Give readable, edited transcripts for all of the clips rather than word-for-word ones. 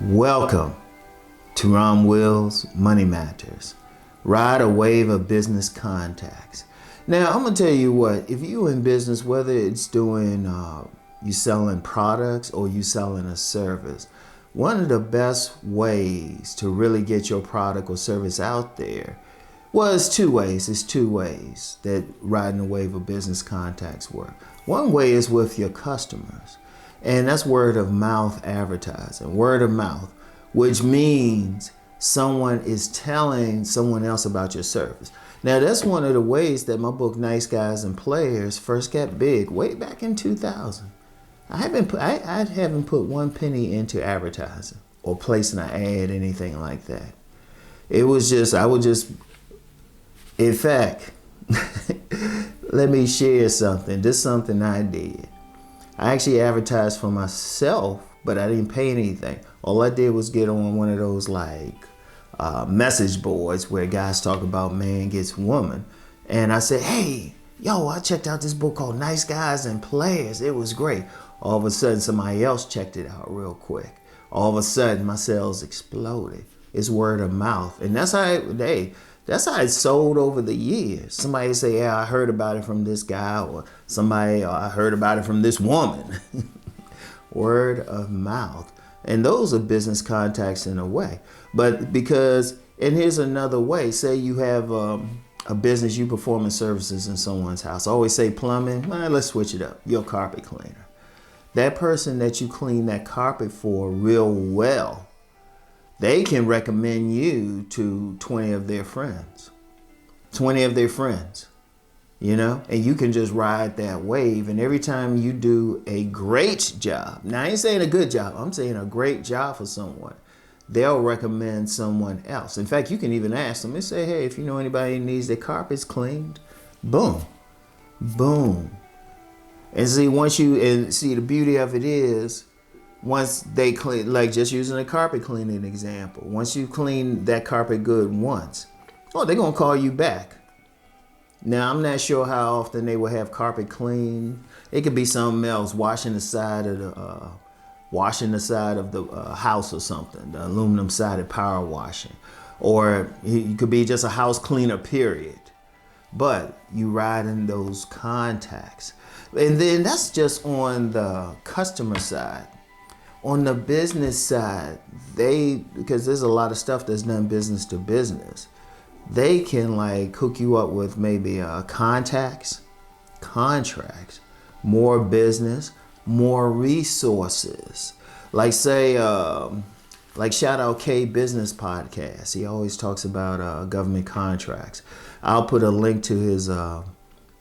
Welcome to Rom Wills Money Matters. Ride a wave of business contacts. Now, I'm going to tell you what, if you in business, whether it's doing, you selling products or you selling a service, one of the best ways to really get your product or service out there, well, it's two ways. It's two ways that riding a wave of business contacts work. One way is with your customers. And that's word of mouth advertising, word of mouth, which means someone is telling someone else about your service. Now, that's one of the ways that my book, Nice Guys and Players, first got big way back in 2000. I haven't put one penny into advertising or placing an ad, anything like that. It was just, in fact, let me share something. This is something I did. I actually advertised for myself, but I didn't pay anything. All I did was get on one of those message boards where guys talk about man gets woman. And I said, hey, I checked out this book called Nice Guys and Players. It was great. All of a sudden, somebody else checked it out real quick. All of a sudden, my sales exploded. It's word of mouth. And that's how it sold over the years. Somebody say, yeah, I heard about it from this guy, or I heard about it from this woman. Word of mouth. And those are business contacts in a way. But and here's another way. Say you have a business, you performing services in someone's house. I always say plumbing. Well, let's switch it up. You're a carpet cleaner. That person that you clean that carpet for real well, they can recommend you to 20 of their friends. 20 of their friends, and you can just ride that wave. And every time you do a great job, now I ain't saying a good job, I'm saying a great job for someone, they'll recommend someone else. In fact, you can even ask them and say, hey, if you know anybody who needs their carpets cleaned, boom, boom. And see, the beauty of it is, once they clean, like just using a carpet cleaning example, once you clean that carpet good once, they're going to call you back. Now, I'm not sure how often they will have carpet cleaned. It could be something else, washing the side of the house or something, the aluminum sided power washing. Or it could be just a house cleaner, period. But you ride in those contacts. And then that's just on the customer side. On the business side, because there's a lot of stuff that's done business to business, they can hook you up with maybe contacts, contracts, more business, more resources. Say, shout out K Business Podcast. He always talks about government contracts. I'll put a link to his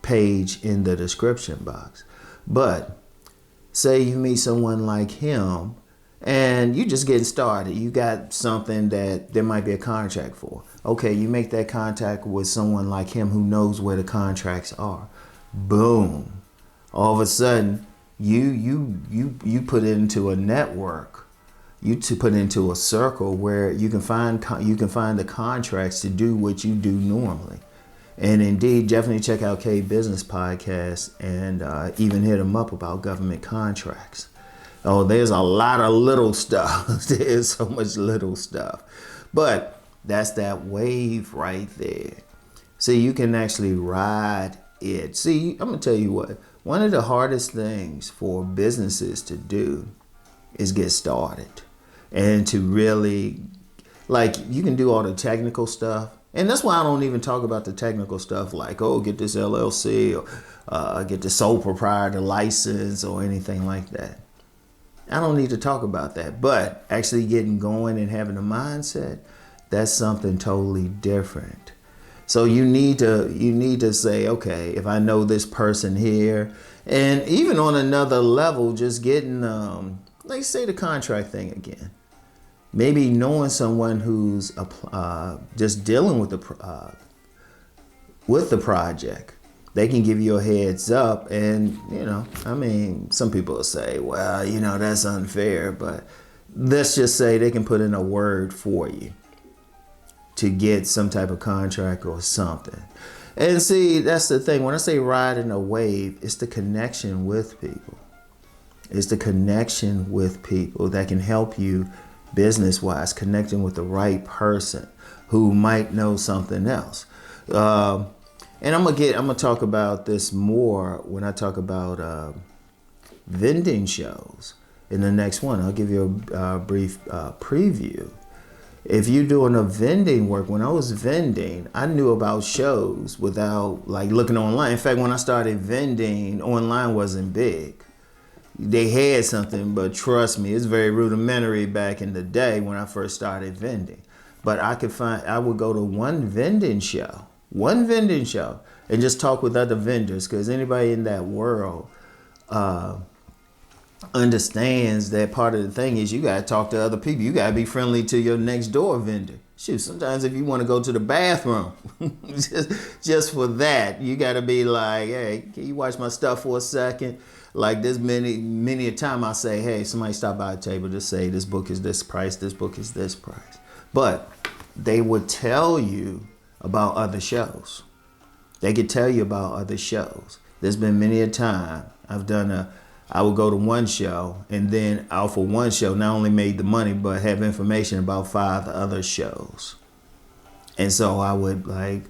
page in the description box. But say you meet someone like him and you just getting started. You got something that there might be a contract for. Okay, you make that contact with someone like him who knows where the contracts are. Boom. All of a sudden, you put it into a network. You put it into a circle where you can find the contracts to do what you do normally. And indeed, definitely check out K Business Podcast and even hit them up about government contracts. Oh, there's a lot of little stuff. There's so much little stuff. But that's that wave right there. See, you can actually ride it. See, I'm going to tell you what. One of the hardest things for businesses to do is get started. And to really, you can do all the technical stuff. And that's why I don't even talk about the technical stuff get this LLC or get the sole proprietor license or anything like that. I don't need to talk about that. But actually getting going and having a mindset, that's something totally different. So you need to say, okay, if I know this person here, and even on another level, just getting, say the contract thing again. Maybe knowing someone who's just dealing with the project, they can give you a heads up. And, some people will say, well, that's unfair. But let's just say they can put in a word for you to get some type of contract or something. And see, that's the thing. When I say riding a wave, it's the connection with people. It's the connection with people that can help you business-wise, connecting with the right person who might know something else. And I'm gonna talk about this more when I talk about vending shows in the next one. I'll give you a brief preview. If you're doing a vending work, when I was vending, I knew about shows without like looking online. In fact, when I started vending, online wasn't big. They had something, but trust me, it's very rudimentary back in the day when I first started vending. But I would go to one vending show, and just talk with other vendors, because anybody in that world understands that part of the thing is you gotta talk to other people. You gotta be friendly to your next door vendor. Shoot, sometimes if you want to go to the bathroom, just for that, you gotta be like, hey, can you watch my stuff for a second? Like this many a time I say, hey, somebody stop by a table, just say this book is this price, this book is this price. But they would tell you about other shows. They could tell you about other shows. There's been many a time I would go to one show, and then out for one show, not only made the money, but have information about 5 other shows. And so I would my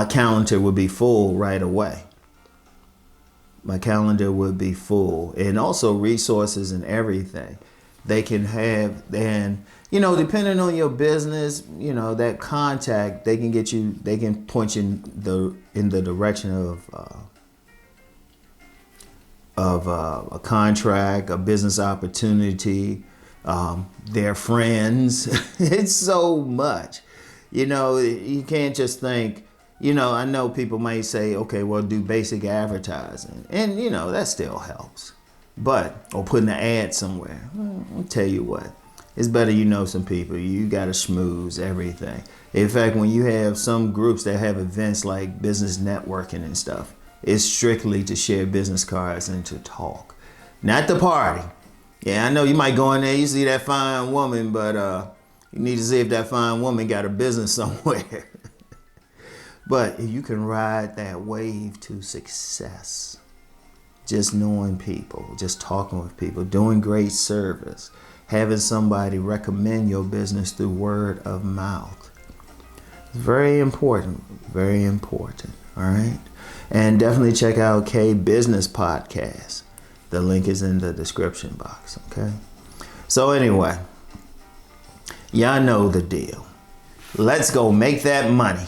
calendar would be full right away. My calendar would be full, and also resources and everything. They can have, and depending on your business, that contact, they can point you in the direction of a contract, a business opportunity, their friends. It's so much. You can't just think, I know people might say, okay, well, do basic advertising. And, that still helps. Or putting an ad somewhere. I'll tell you what, it's better some people. You got to schmooze everything. In fact, when you have some groups that have events like business networking and stuff, it's strictly to share business cards and to talk, not the party. Yeah, I know you might go in there, you see that fine woman, but you need to see if that fine woman got a business somewhere. But you can ride that wave to success. Just knowing people, just talking with people, doing great service, having somebody recommend your business through word of mouth. It's very important, very important, all right? And definitely check out K Business Podcast. The link is in the description box, okay? So anyway, y'all know the deal. Let's go make that money.